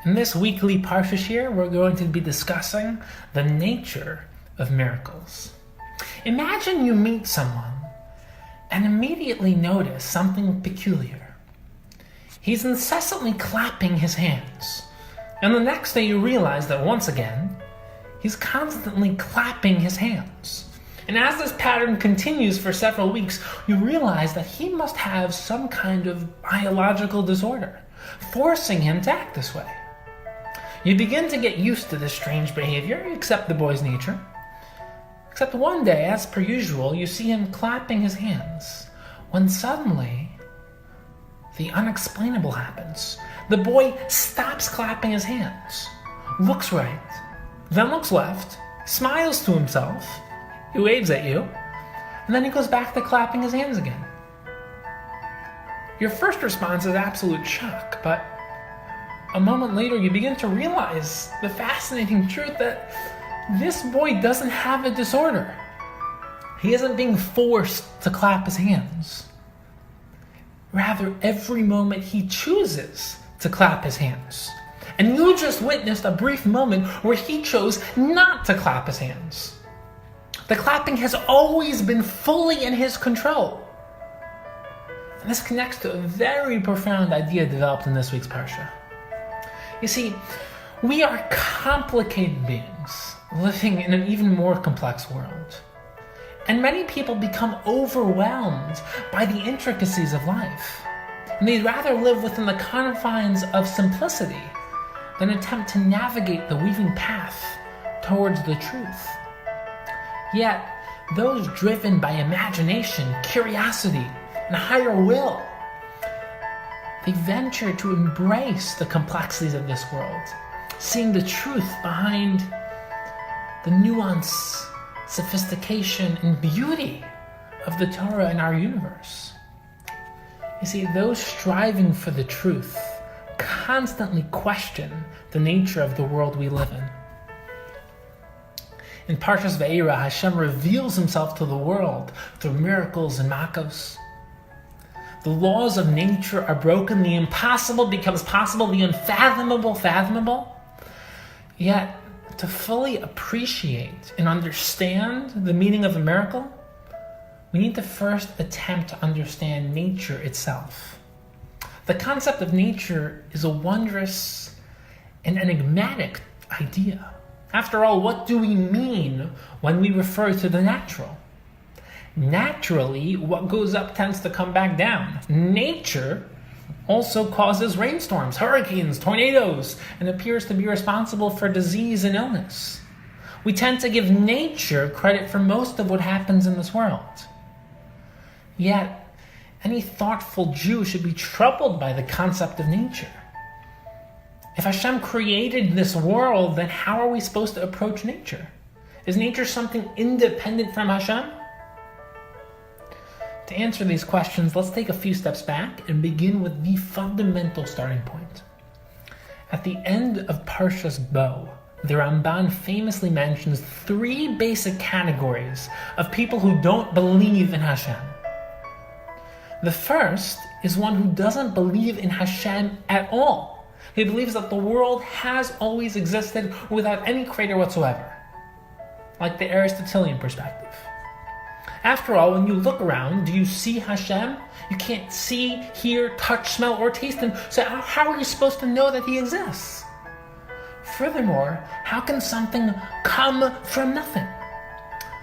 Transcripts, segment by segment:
In this weekly Parshas here, we're going to be discussing the nature of miracles. Imagine you meet someone and immediately notice something peculiar. He's incessantly clapping his hands, and the next day you realize that once again, he's constantly clapping his hands. And as this pattern continues for several weeks, you realize that he must have some kind of biological disorder, forcing him to act this way. You begin to get used to this strange behavior, you accept the boy's nature. Except one day, as per usual, you see him clapping his hands, when suddenly, the unexplainable happens. The boy stops clapping his hands, looks right, then looks left, smiles to himself, he waves at you, and then he goes back to clapping his hands again. Your first response is absolute shock, but a moment later you begin to realize the fascinating truth that this boy doesn't have a disorder. He isn't being forced to clap his hands. Rather, every moment he chooses to clap his hands. And you just witnessed a brief moment where he chose not to clap his hands. The clapping has always been fully in his control. And this connects to a very profound idea developed in this week's Parsha. You see, we are complicated beings living in an even more complex world. And many people become overwhelmed by the intricacies of life. And they'd rather live within the confines of simplicity than attempt to navigate the weaving path towards the truth. Yet, those driven by imagination, curiosity, and a higher will, they venture to embrace the complexities of this world, seeing the truth behind the nuance, sophistication, and beauty of the Torah in our universe. You see, those striving for the truth constantly question the nature of the world we live in. In Parshas V'eira, Hashem reveals himself to the world through miracles and makos. The laws of nature are broken, the impossible becomes possible, the unfathomable fathomable. Yet, to fully appreciate and understand the meaning of a miracle, we need to first attempt to understand nature itself. The concept of nature is a wondrous and enigmatic idea. After all, what do we mean when we refer to the natural? Naturally, what goes up tends to come back down. Nature also causes rainstorms, hurricanes, tornadoes, and appears to be responsible for disease and illness. We tend to give nature credit for most of what happens in this world. Yet, any thoughtful Jew should be troubled by the concept of nature. If Hashem created this world, then how are we supposed to approach nature? Is nature something independent from Hashem? To answer these questions, let's take a few steps back and begin with the fundamental starting point. At the end of Parshas Bo, the Ramban famously mentions three basic categories of people who don't believe in Hashem. The first is one who doesn't believe in Hashem at all. He believes that the world has always existed without any creator whatsoever, like the Aristotelian perspective. After all, when you look around, do you see Hashem? You can't see, hear, touch, smell, or taste him, so how are you supposed to know that he exists? Furthermore, how can something come from nothing?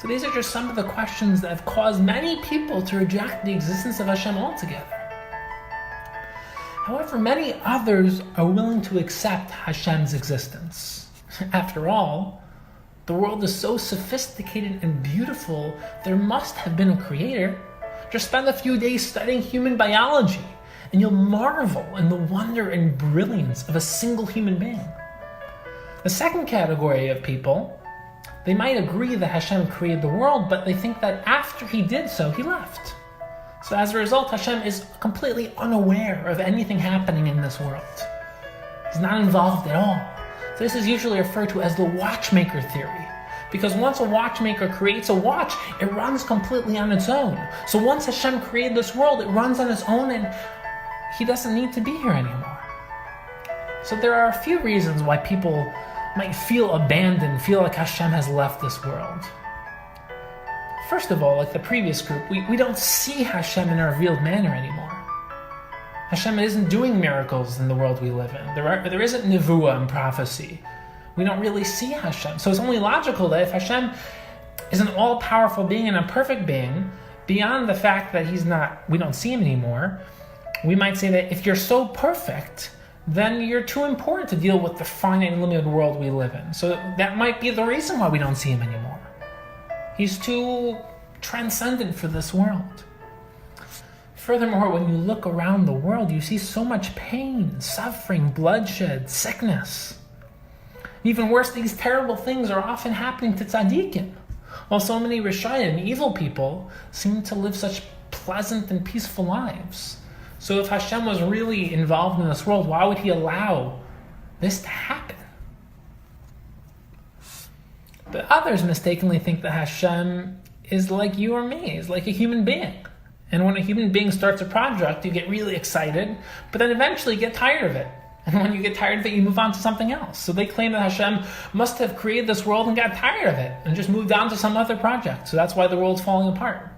So these are just some of the questions that have caused many people to reject the existence of Hashem altogether. However, many others are willing to accept Hashem's existence. After all, the world is so sophisticated and beautiful, there must have been a creator. Just spend a few days studying human biology, and you'll marvel in the wonder and brilliance of a single human being. The second category of people, they might agree that Hashem created the world, but they think that after he did so, he left. So as a result, Hashem is completely unaware of anything happening in this world. He's not involved at all. So this is usually referred to as the watchmaker theory. Because once a watchmaker creates a watch, it runs completely on its own. So once Hashem created this world, it runs on its own and he doesn't need to be here anymore. So there are a few reasons why people might feel abandoned, feel like Hashem has left this world. First of all, like the previous group, we don't see Hashem in a revealed manner anymore. Hashem isn't doing miracles in the world we live in. There isn't nevuah and prophecy. We don't really see Hashem. So it's only logical that if Hashem is an all-powerful being and a perfect being, beyond the fact that we don't see him anymore, we might say that if you're so perfect, then you're too important to deal with the finite and limited world we live in. So that might be the reason why we don't see him anymore. He's too transcendent for this world. Furthermore, when you look around the world, you see so much pain, suffering, bloodshed, sickness. Even worse, these terrible things are often happening to tzaddikim, while so many Rishayim, evil people, seem to live such pleasant and peaceful lives. So if Hashem was really involved in this world, why would he allow this to happen? But others mistakenly think that Hashem is like you or me, is like a human being. And when a human being starts a project, you get really excited, but then eventually you get tired of it. And when you get tired of it, you move on to something else. So they claim that Hashem must have created this world and got tired of it and just moved on to some other project. So that's why the world's falling apart.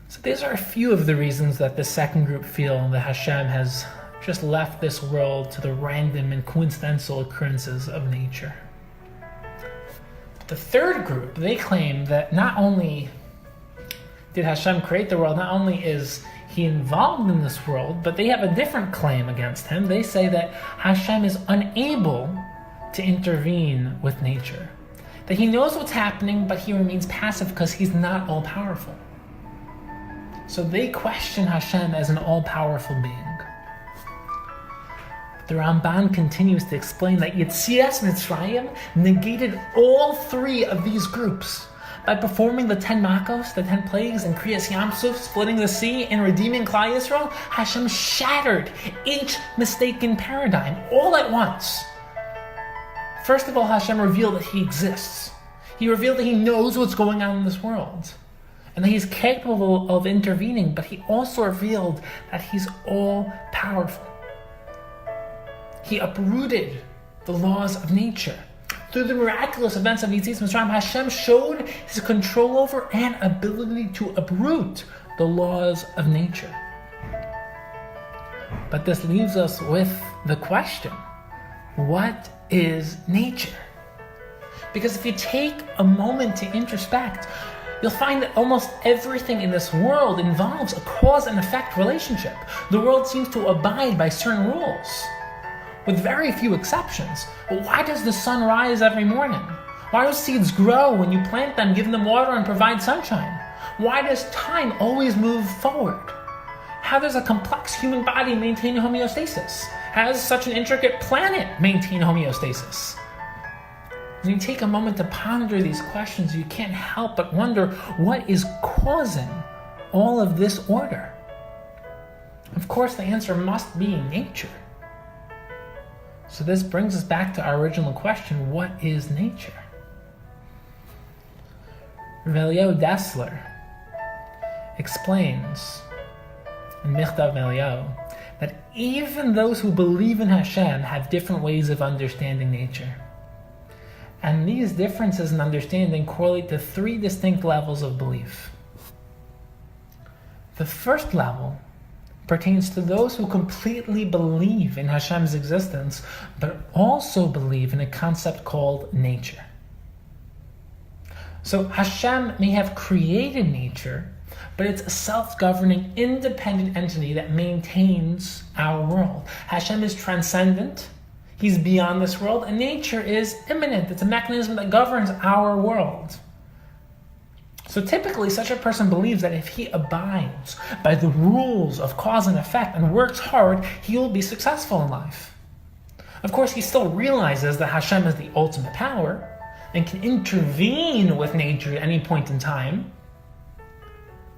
So these are a few of the reasons that the second group feel that Hashem has just left this world to the random and coincidental occurrences of nature. The third group, they claim that not only did Hashem create the world, not only is he involved in this world, but they have a different claim against him. They say that Hashem is unable to intervene with nature. That he knows what's happening, but he remains passive because he's not all-powerful. So they question Hashem as an all-powerful being. The Ramban continues to explain that Yetzias Mitzrayim negated all three of these groups by performing the 10 Makos, the 10 plagues, and Kriyas Yamsuf, splitting the sea, and redeeming Klal Yisrael. Hashem shattered each mistaken paradigm all at once. First of all, Hashem revealed that he exists. He revealed that he knows what's going on in this world, and that he's capable of intervening, but he also revealed that he's all-powerful. He uprooted the laws of nature. Through the miraculous events of Yetzias Mitzrayim, Hashem showed his control over and ability to uproot the laws of nature. But this leaves us with the question, what is nature? Because if you take a moment to introspect, you'll find that almost everything in this world involves a cause and effect relationship. The world seems to abide by certain rules, with very few exceptions. But why does the sun rise every morning? Why do seeds grow when you plant them, give them water, and provide sunshine? Why does time always move forward? How does a complex human body maintain homeostasis? How does such an intricate planet maintain homeostasis? When you take a moment to ponder these questions, you can't help but wonder what is causing all of this order. Of course, the answer must be nature. So this brings us back to our original question, what is nature? Velio Dessler explains in Michtav Velio that even those who believe in Hashem have different ways of understanding nature. And these differences in understanding correlate to three distinct levels of belief. The first level pertains to those who completely believe in Hashem's existence, but also believe in a concept called nature. So Hashem may have created nature, but it's a self-governing, independent entity that maintains our world. Hashem is transcendent, he's beyond this world, and nature is immanent. It's a mechanism that governs our world. So typically, such a person believes that if he abides by the rules of cause and effect and works hard, he will be successful in life. Of course, he still realizes that Hashem is the ultimate power and can intervene with nature at any point in time.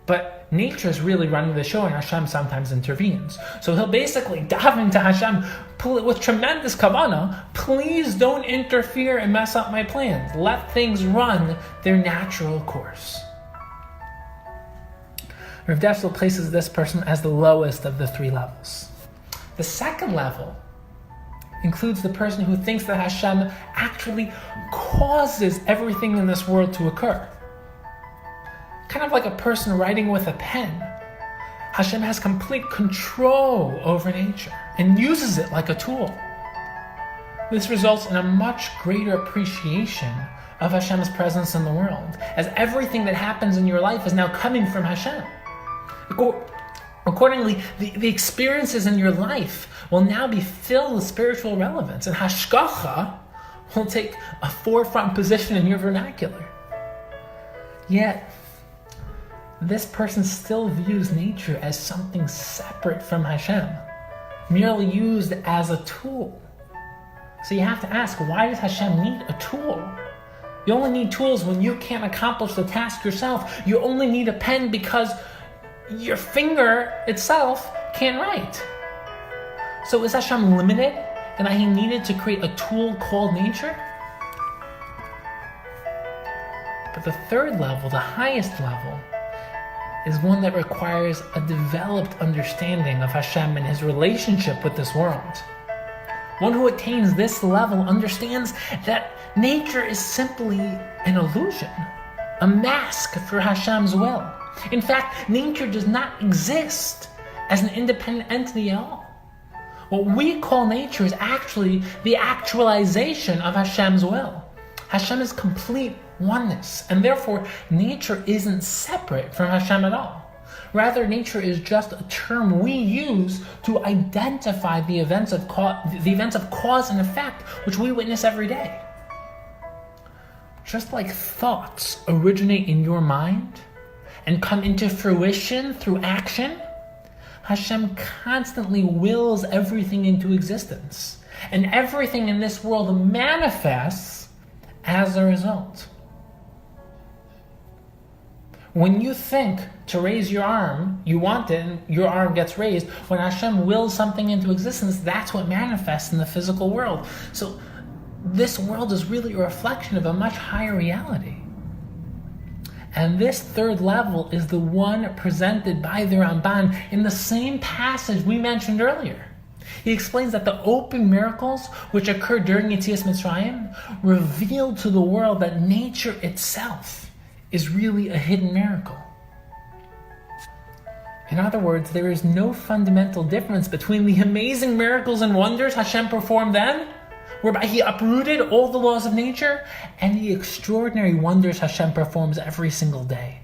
But nature is really running the show, and Hashem sometimes intervenes. So he'll basically daven to Hashem with tremendous kavanah, please don't interfere and mess up my plans. Let things run their natural course. Rav Dessler places this person as the lowest of the three levels. The second level includes the person who thinks that Hashem actually causes everything in this world to occur. Kind of like a person writing with a pen. Hashem has complete control over nature and uses it like a tool. This results in a much greater appreciation of Hashem's presence in the world, as everything that happens in your life is now coming from Hashem. Accordingly, the experiences in your life will now be filled with spiritual relevance, and hashgacha will take a forefront position in your vernacular. Yet, this person still views nature as something separate from Hashem, merely used as a tool. So you have to ask, why does Hashem need a tool? You only need tools when you can't accomplish the task yourself. You only need a pen because your finger itself can't write. So is Hashem limited in that he needed to create a tool called nature? But the third level, the highest level, is one that requires a developed understanding of Hashem and his relationship with this world. One who attains this level understands that nature is simply an illusion, a mask for Hashem's will. In fact, nature does not exist as an independent entity at all. What we call nature is actually the actualization of Hashem's will. Hashem is complete oneness, and therefore nature isn't separate from Hashem at all. Rather, nature is just a term we use to identify the events of cause and effect which we witness every day. Just like thoughts originate in your mind and come into fruition through action, Hashem constantly wills everything into existence, and everything in this world manifests as a result. When you think to raise your arm, you want it, and your arm gets raised. When Hashem wills something into existence, that's what manifests in the physical world. So this world is really a reflection of a much higher reality. And this third level is the one presented by the Ramban in the same passage we mentioned earlier. He explains that the open miracles which occurred during Yetzias Mitzrayim revealed to the world that nature itself is really a hidden miracle. In other words, there is no fundamental difference between the amazing miracles and wonders Hashem performed then, whereby he uprooted all the laws of nature, and the extraordinary wonders Hashem performs every single day.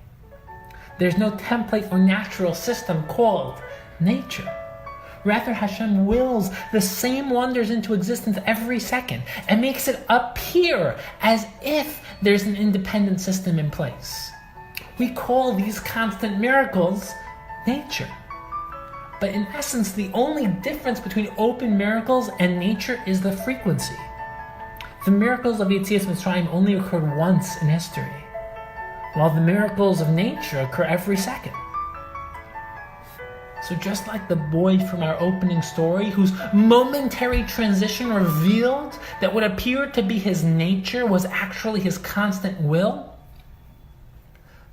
There's no template or natural system called nature. Rather, Hashem wills the same wonders into existence every second and makes it appear as if there's an independent system in place. We call these constant miracles nature. But in essence, the only difference between open miracles and nature is the frequency. The miracles of Yetzias Mitzrayim only occurred once in history, while the miracles of nature occur every second. So just like the boy from our opening story, whose momentary transition revealed that what appeared to be his nature was actually his constant will,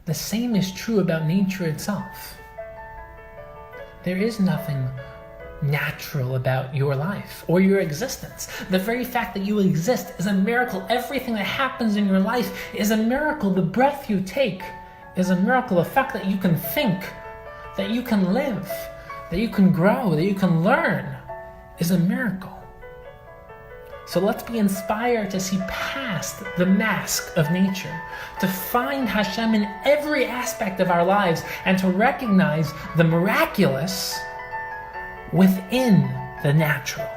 the same is true about nature itself. There is nothing natural about your life or your existence. The very fact that you exist is a miracle. Everything that happens in your life is a miracle. The breath you take is a miracle. The fact that you can think, that you can live, that you can grow, that you can learn is a miracle. So let's be inspired to see past the mask of nature, to find Hashem in every aspect of our lives, and to recognize the miraculous within the natural.